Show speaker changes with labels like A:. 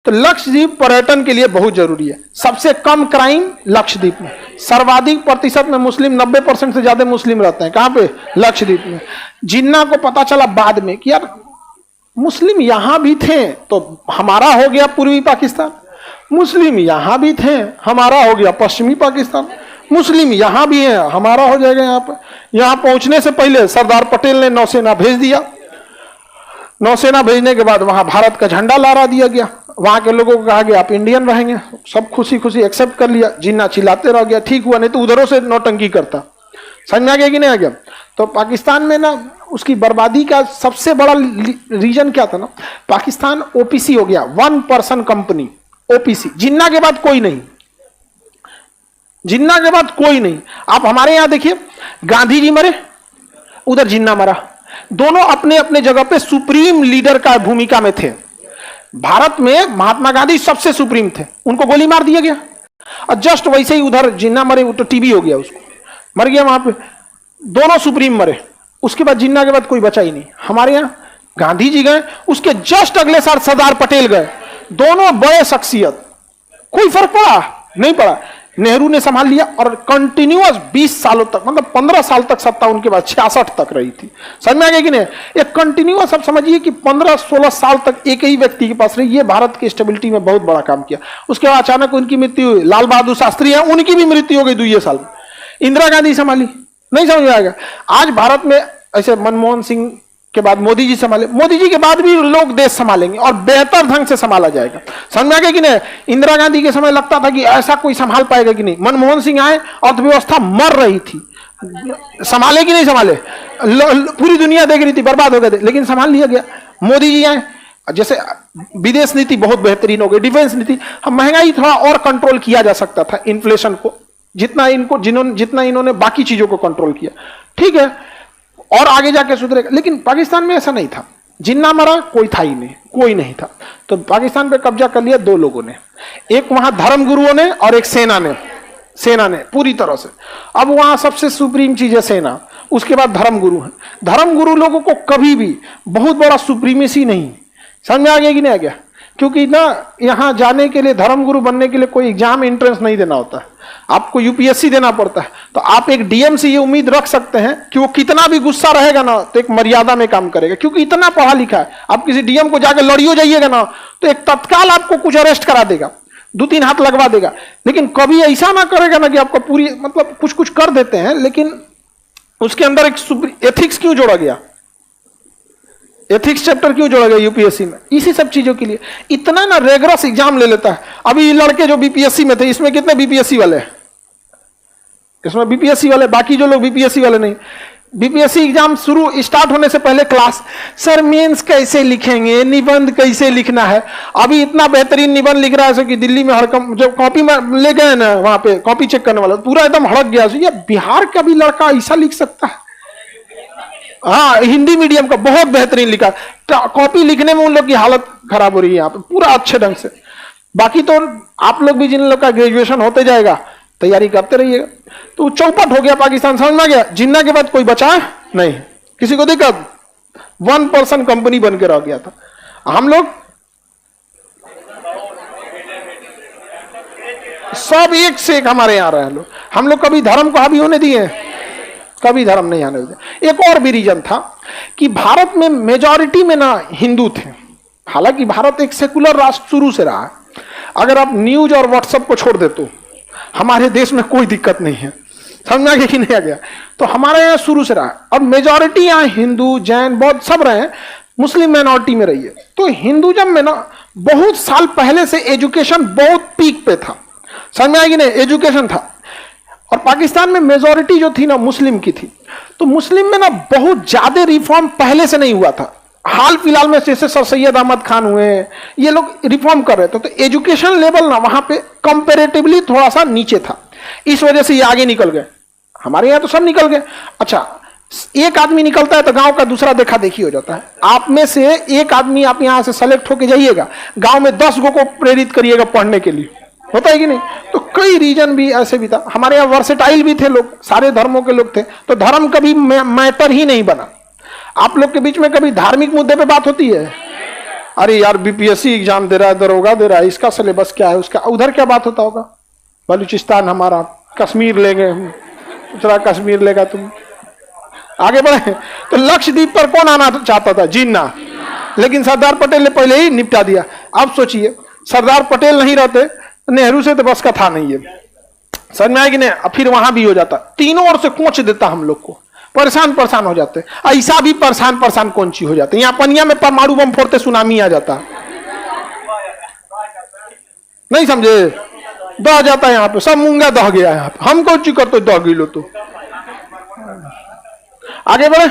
A: तो लक्षद्वीप पर्यटन के लिए बहुत जरूरी है। सबसे कम क्राइम लक्षद्वीप में, सर्वाधिक प्रतिशत में मुस्लिम, 90% से ज्यादा मुस्लिम रहते हैं। कहां पे? लक्षद्वीप में। जिन्ना को पता चला बाद में कि यार मुस्लिम यहां भी थे तो हमारा हो गया पूर्वी पाकिस्तान, मुस्लिम यहां भी थे हमारा हो गया पश्चिमी पाकिस्तान, मुस्लिम यहां भी है हमारा हो जाएगा यहाँ पर। यहां पहुंचने से पहले सरदार पटेल ने नौसेना भेज दिया। नौसेना भेजने के बाद वहां भारत का झंडा लहरा दिया गया। वहां के लोगों को कहा गया आप इंडियन रहेंगे, सब खुशी खुशी एक्सेप्ट कर लिया। जिन्ना चिल्लाते रह गया, ठीक हुआ, नहीं तो उधरों से नौटंकी करता। समझ में आ गया कि नहीं आ गया? तो पाकिस्तान में ना उसकी बर्बादी का सबसे बड़ा रीजन क्या था ना, पाकिस्तान ओपीसी हो गया, 1 पर्सन कंपनी, ओपीसी। जिन्ना के बाद कोई नहीं, जिन्ना के बाद कोई नहीं। आप हमारे यहां देखिए, गांधी जी मरे, उधर जिन्ना मरा, दोनों अपने अपने जगह पे सुप्रीम लीडर का भूमिका में थे। भारत में महात्मा गांधी सबसे सुप्रीम थे, उनको गोली मार दिया गया। और जस्ट वैसे ही उधर जिन्ना मरे, तो टीबी हो गया, उसको मर गया वहां पे, दोनों सुप्रीम मरे। उसके बाद जिन्ना के बाद कोई बचा ही नहीं। हमारे यहां गांधी जी गए, उसके जस्ट अगले साल सरदार पटेल गए, दोनों बड़े शख्सियत, कोई फर्क पड़ा नहीं पड़ा। नेहरू ने संभाल लिया और कंटिन्यूअस 20 सालों तक, मतलब 15 साल तक सत्ता उनके बाद 66 तक रही थी। समझ में आ गया कि नहीं? एक कंटिन्यूअस, आप समझिए कि 15-16 साल तक एक ही व्यक्ति के पास रही। ये भारत की स्टेबिलिटी में बहुत बड़ा काम किया। उसके बाद अचानक उनकी मृत्यु हुई। लाल बहादुर शास्त्री हैं, उनकी भी मृत्यु हो गई 2 साल में। इंदिरा गांधी संभाली, नहीं समझ में आएगा। आज भारत में ऐसे मनमोहन सिंह के बाद मोदी जी संभाले, मोदी जी के बाद भी लोग देश संभालेंगे और बेहतर ढंग से संभाला जाएगा। समझ में आ गया कि नहीं? इंदिरा गांधी के समय लगता था कि ऐसा कोई संभाल पाएगा कि नहीं। मनमोहन सिंह आए, अर्थव्यवस्था मर रही थी, संभाले कि नहीं संभाले? पूरी दुनिया देख रही थी, बर्बाद हो गए थे, लेकिन संभाल लिया गया। मोदी जी आए, जैसे विदेश नीति बहुत बेहतरीन हो गई, डिफेंस नीति, महंगाई थोड़ा और कंट्रोल किया जा सकता था, इन्फ्लेशन को जितना इन्होंने बाकी चीजों को कंट्रोल किया, ठीक है, और आगे जाके सुधरेगा। लेकिन पाकिस्तान में ऐसा नहीं था। जिन्ना मरा, कोई था ही नहीं, कोई नहीं था। तो पाकिस्तान पे कब्जा कर लिया 2 लोगों ने, एक वहां धर्मगुरुओं ने और एक सेना ने पूरी तरह से। अब वहां सबसे सुप्रीम चीज है सेना, उसके बाद धर्मगुरु है। धर्मगुरु लोगों को कभी भी बहुत बड़ा सुप्रीमेसी नहीं। समझ में आ गया कि नहीं आ गया? क्योंकि ना यहां जाने के लिए, धर्मगुरु बनने के लिए कोई एग्जाम एंट्रेंस नहीं देना होता है, आपको यूपीएससी देना पड़ता है। तो आप एक डीएम से ये उम्मीद रख सकते हैं कि वो कितना भी गुस्सा रहेगा ना तो एक मर्यादा में काम करेगा, क्योंकि इतना पढ़ा लिखा है। आप किसी डीएम को जाकर लड़ियो जाइएगा ना तो एक तत्काल आपको कुछ अरेस्ट करा देगा, 2-3 हाथ लगवा देगा। लेकिन कभी ऐसा ना करेगा ना कि आपको पूरी, मतलब कुछ कर देते हैं, लेकिन उसके अंदर एक एथिक्स क्यों जोड़ा गया, एथिक्स चैप्टर क्यों जोड़ा गया यूपीएससी में? इसी सब चीजों के लिए इतना ना रेगरस एग्जाम ले लेता है। अभी लड़के जो बीपीएससी में थे, इसमें कितने बीपीएससी वाले हैं? इसमें बीपीएससी वाले, बाकी जो लोग बीपीएससी वाले नहीं। बीपीएससी एग्जाम स्टार्ट होने से पहले क्लास, सर मेंस कैसे लिखेंगे, निबंध कैसे लिखना है। अभी इतना बेहतरीन निबंध लिख रहा है कि दिल्ली में हड़कम, जब कॉपी में ले गए ना, वहां पे कॉपी चेक करने वाला पूरा एकदम हड़क गया। ये बिहार का भी लड़का ऐसा लिख सकता है? हाँ, हिंदी मीडियम का बहुत बेहतरीन लिखा, कॉपी लिखने में उन लोग की हालत खराब हो रही है यहाँ पे पूरा अच्छे ढंग से। बाकी तो आप लोग भी, जिन लोग का ग्रेजुएशन होते जाएगा, तैयारी करते रहिएगा। तो चौपट हो गया पाकिस्तान, समझ में आ गया? जिन्ना के बाद कोई बचा नहीं, किसी को दिक्कत, 1 पर्सन कंपनी बन के रह गया था। हम लोग सब एक से एक हमारे यहाँ रहे लोग। हम लोग कभी धर्म को हावी होने दिए? कभी धर्म नहीं आने दिया। एक और भी रीजन था कि भारत में मेजॉरिटी में ना हिंदू थे। हालांकि भारत एक सेकुलर राष्ट्र शुरू से रहा है। अगर आप न्यूज और व्हाट्सएप को छोड़ दे तो हमारे देश में कोई दिक्कत नहीं है। समझना कि नहीं आ गया? तो हमारे यहाँ शुरू से रहा है। अब मेजॉरिटी यहाँ हिंदू, जैन, बौद्ध सब रहे हैं, मुस्लिम माइनॉरिटी में रही है। तो हिंदुज्म में ना बहुत साल पहले से एजुकेशन बहुत पीक पे था। समझ में आएगी नहीं? एजुकेशन था। और पाकिस्तान में मेजॉरिटी जो थी ना मुस्लिम की थी। तो मुस्लिम में ना बहुत ज्यादा रिफॉर्म पहले से नहीं हुआ था। हाल फिलहाल में जैसे सर सैयद अहमद खान हुए, ये लोग रिफॉर्म कर रहे थे। तो एजुकेशन लेवल ना वहां पे कंपैरेटिवली थोड़ा सा नीचे था, इस वजह से ये आगे निकल गए। हमारे यहाँ तो सब निकल गए। अच्छा, एक आदमी निकलता है तो गांव का दूसरा देखा देखी हो जाता है। आप में से एक आदमी, आप यहां से सेलेक्ट होके जाइएगा, गांव में 10 गो को प्रेरित करिएगा पढ़ने के लिए, होता है कि नहीं? तो कई रीजन भी ऐसे भी था। हमारे यहाँ वर्सेटाइल भी थे लोग, सारे धर्मों के लोग थे। तो धर्म कभी मैटर ही नहीं बना। आप लोग के बीच में कभी धार्मिक मुद्दे पे बात होती है? अरे यार बीपीएससी एग्जाम दे रहा है, दरोगा दे रहा है, इसका सिलेबस क्या है, उसका उधर क्या बात होता होगा। बलूचिस्तान हमारा, कश्मीर ले गए हम, दूसरा कश्मीर लेगा तुम। आगे बढ़े तो लक्षद्वीप पर कौन आना चाहता था? जिन्ना। लेकिन सरदार पटेल ने पहले ही निपटा दिया। अब सोचिए सरदार पटेल नहीं रहते, नेहरू से तो बस का था नहीं है, समझ में आएगी नहीं। फिर वहां भी हो जाता, तीनों ओर से कोच देता हम लोग को, परेशान हो जाते। ऐसा भी परेशान कौन चीज हो जाते। यहाँ पनिया में परमाणु बम फोड़ते सुनामी आ जाता, नहीं समझे, दह जाता है यहाँ पे, सब मूंगा दह गया यहाँ पे, हम कौन चीज करते दह गिलो तो। आगे बढ़े।